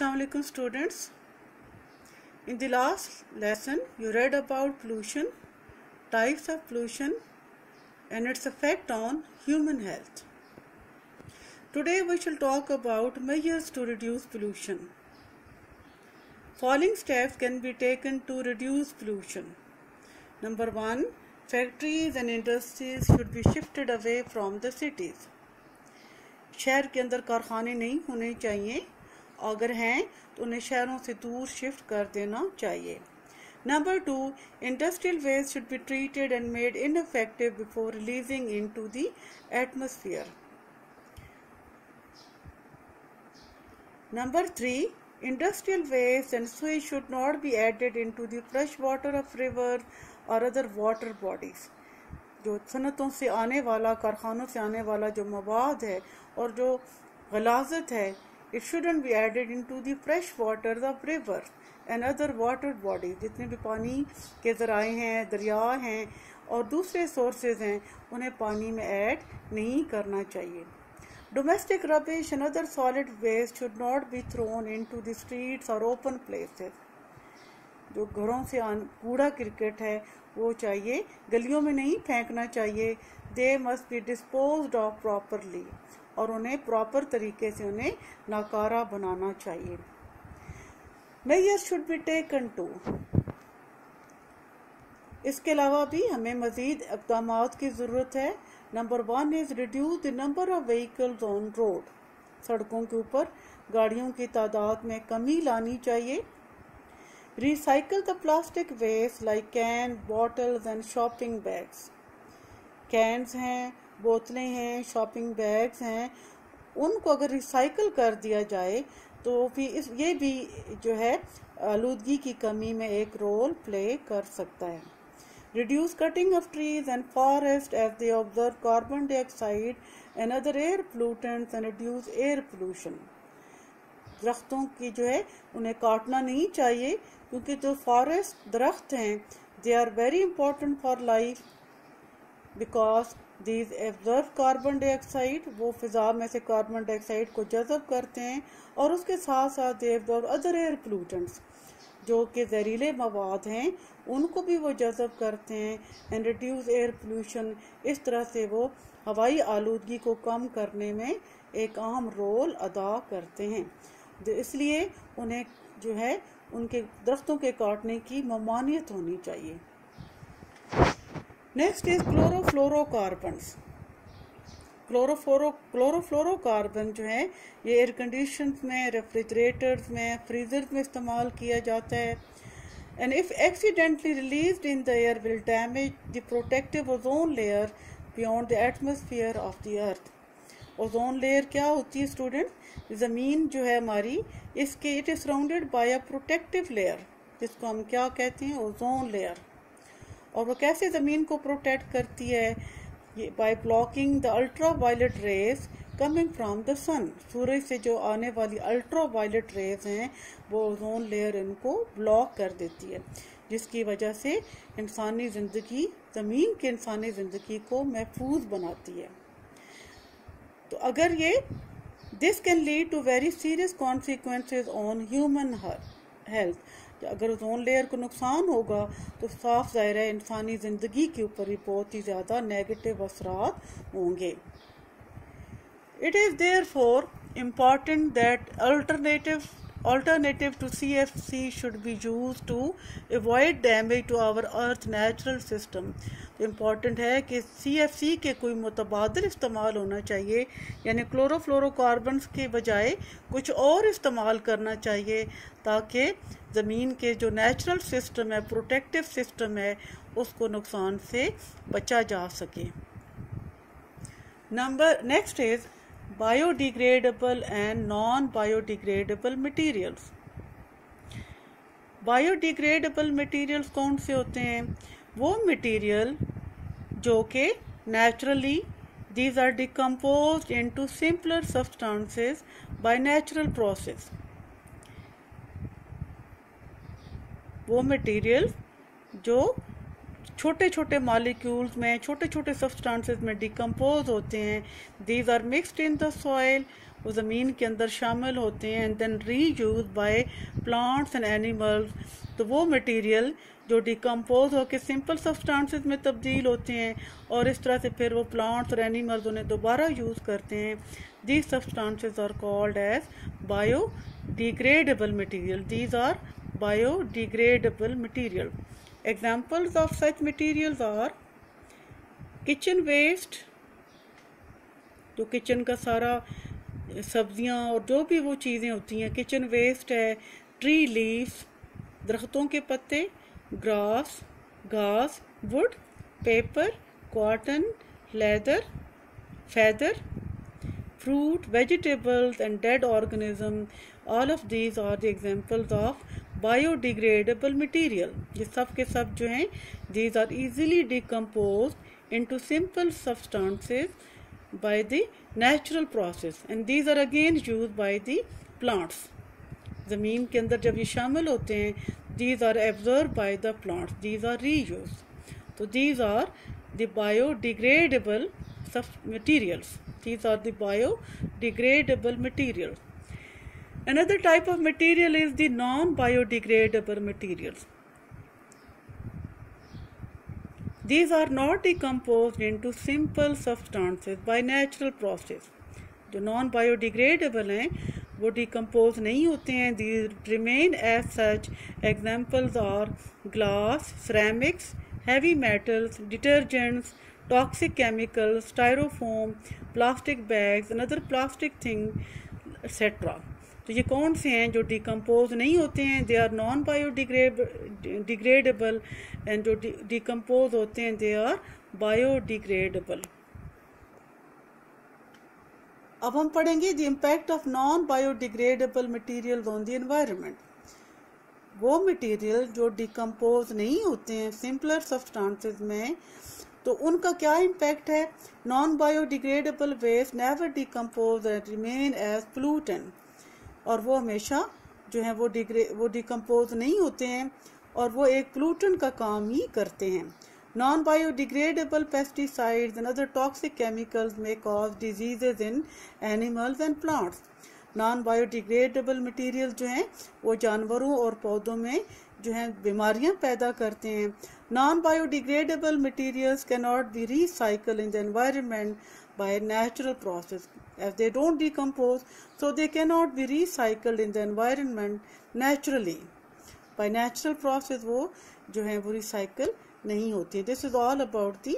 Assalamu alaikum students. In the last lesson you read about pollution, types of pollution and its effect on human health. Today we shall talk about measures to reduce pollution. Following steps can be taken to reduce pollution. Number 1. Factories and industries should be shifted away from the cities. शहर के अंदर कारखाने नहीं होने चाहिए, अगर हैं तो उन्हें शहरों से दूर शिफ्ट कर देना चाहिए. Number 2. Industrial waste should be treated and made ineffective before releasing into the atmosphere. Number 3. Industrial waste and sewage should not be added into the fresh water of rivers or other water bodies. जो सनतों से आने वाला, कारखानों से आने वाला जो मवाद है और जो गलाजत है, it shouldn't be added into the fresh water of river and other water bodies. जितने भी पानी के ज़राए हैं, दरिया हैं और दूसरे सोर्सेज हैं, उन्हें पानी में ऐड नहीं करना चाहिए. Domestic rubbish and other solid waste should not be thrown into the streets or open places. जो घरों से कूड़ा क्रिकेट है वो चाहिए गलियों में नहीं फेंकना चाहिए. They must be disposed of properly और उन्हें प्रॉपर तरीके से उन्हें नाकारा बनाना चाहिए. Measures should be taken to. इसके अलावा भी हमें मज़ीद इक़दामात की ज़रूरत है. Number 1 is reduce the number of vehicles on road. सड़कों के ऊपर गाड़ियों की तादाद में कमी लानी चाहिए. Recycle the plastic waste like cans, bottles and shopping bags. Cans हैं, बोतलें हैं, शॉपिंग बैग्स हैं, उनको अगर रिसाइकल कर दिया जाए तो फिर ये भी जो है आलूदगी की कमी में एक रोल प्ले कर सकता है. Reduce cutting of trees and forests as they absorb carbon dioxide and other air pollutants and reduce air pollution. दरख्तों की जो है उन्हें काटना नहीं चाहिए क्योंकि जो फॉरेस्ट दरख्त हैं they are very important for life because these absorb carbon dioxide. वो फिजा में से कार्बन डाइऑक्साइड को जज़ब करते हैं और उसके साथ साथ they absorb other air pollutants जो कि जहरीले मवाद हैं उनको भी वो जज़ब करते हैं. एंड रिड्यूस एयर पोल्यूशन, इस तरह से वो हवाई आलूदगी को कम करने में एक अहम रोल अदा करते हैं. इसलिए उन्हें जो है उनके दरख्तों के काटने की ममानियत होनी चाहिए. Next is chlorofluorocarbons. क्लोरोफ्लोरोकार्बन जो है ये एयर कंडीशनर्स में, रेफ्रिजरेटर्स में, फ्रीजर्स में इस्तेमाल किया जाता है. And if accidentally released in the air will damage the protective ozone layer beyond the atmosphere of the earth. Ozone layer क्या होती है स्टूडेंट? ज़मीन जो है हमारी, इसके it is surrounded by a protective layer जिसको हम क्या कहते हैं? Ozone layer. और वो कैसे ज़मीन को प्रोटेक्ट करती है? By blocking the ultra violet rays coming from the sun. सूरज से जो आने वाली अल्ट्रा वायलेट रेज हैं वो ओजोन लेयर इनको ब्लॉक कर देती है, जिसकी वजह से इंसानी ज़िंदगी, ज़मीन की इंसानी ज़िंदगी को महफूज बनाती है. तो अगर ये this can lead to very serious consequences on human health. अगर ओजोन लेयर को नुकसान होगा तो साफ ज़ाहिर है इंसानी ज़िंदगी के ऊपर भी बहुत ही ज़्यादा नेगेटिव असरात होंगे. It is therefore important that alternative to CFC should be used to avoid damage to our earth natural system. तो इम्पॉर्टेंट है कि CFC के कोई मुतबादिल इस्तेमाल होना चाहिए, यानी क्लोरोफ्लोरोकार्बन्स के बजाय कुछ और इस्तेमाल करना चाहिए ताकि ज़मीन के जो नेचुरल सिस्टम है, प्रोटेक्टिव सिस्टम है, उसको नुकसान से बचा जा सके. Next is biodegradable and non-biodegradable materials. Biodegradable materials कौन से होते हैं? वो material जो कि naturally these are decomposed into simpler substances by natural process. वो material जो छोटे छोटे मॉलिक्यूल्स में, छोटे छोटे सब्सटेंसेस में डिकम्पोज होते हैं. These are mixed in the soil वो ज़मीन के अंदर शामिल होते हैं and then reuse by plants and animals, तो वो मटेरियल जो डिकम्पोज होकर सिंपल सब्सटेंसेस में तब्दील होते हैं और इस तरह से फिर वो प्लांट्स और एनिमल्स उन्हें दोबारा यूज़ करते हैं, these substances are called as biodegradable material. These are biodegradable material. Examples of such materials are kitchen waste, जो किचन का सारा सब्जियां और जो भी वो चीज़ें होती हैं किचन वेस्ट है, ट्री लीव्स, दरख्तों के पत्ते, ग्रास, घास, would, paper, cotton, leather, feather, fruit, vegetables and dead organisms, all of these are the examples of biodegradable material. ये सब के सब जो हैं these are easily decomposed into simple substances by the natural process and these are again used by the plants. ज़मीन के अंदर जब ये शामिल होते हैं these are absorbed by the plants, these are reused. So these are the biodegradable materials. These are the biodegradable materials. Another type of material is the non-biodegradable materials. These are not decomposed into simple substances by natural process. जो non-biodegradable हैं वो decompose नहीं होते हैं, these remain as such. Examples are glass, ceramics, heavy metals, detergents, toxic chemicals, styrofoam, plastic bags, another plastic thing, etc. तो ये कौन से हैं जो डिकम्पोज नहीं होते हैं, they are non biodegradable, and जो डिकम्पोज होते हैं दे आर बायोडिग्रेडेबल. अब हम पढ़ेंगे the impact of non biodegradable material on the environment. वो मटीरियल जो डिकम्पोज नहीं होते हैं सिंपलर सब्सटेंसेस में, तो उनका क्या इम्पैक्ट है. Non biodegradable waste never decompose and remain as pollutant, और वो हमेशा जो है वो डिकम्पोज नहीं होते हैं और वो एक पोल्यूटेंट का काम ही करते हैं. Non biodegradable pesticides and other toxic chemicals may cause diseases in animals and plants. Non biodegradable material जो हैं वो जानवरों और पौधों में जो हैं बीमारियां पैदा करते हैं. Non biodegradable materials can not be recycle in the environment by natural process as they don't decompose, so they cannot be recycled in the environment naturally. By natural process वो जो है वो recycle नहीं होती. This is all about the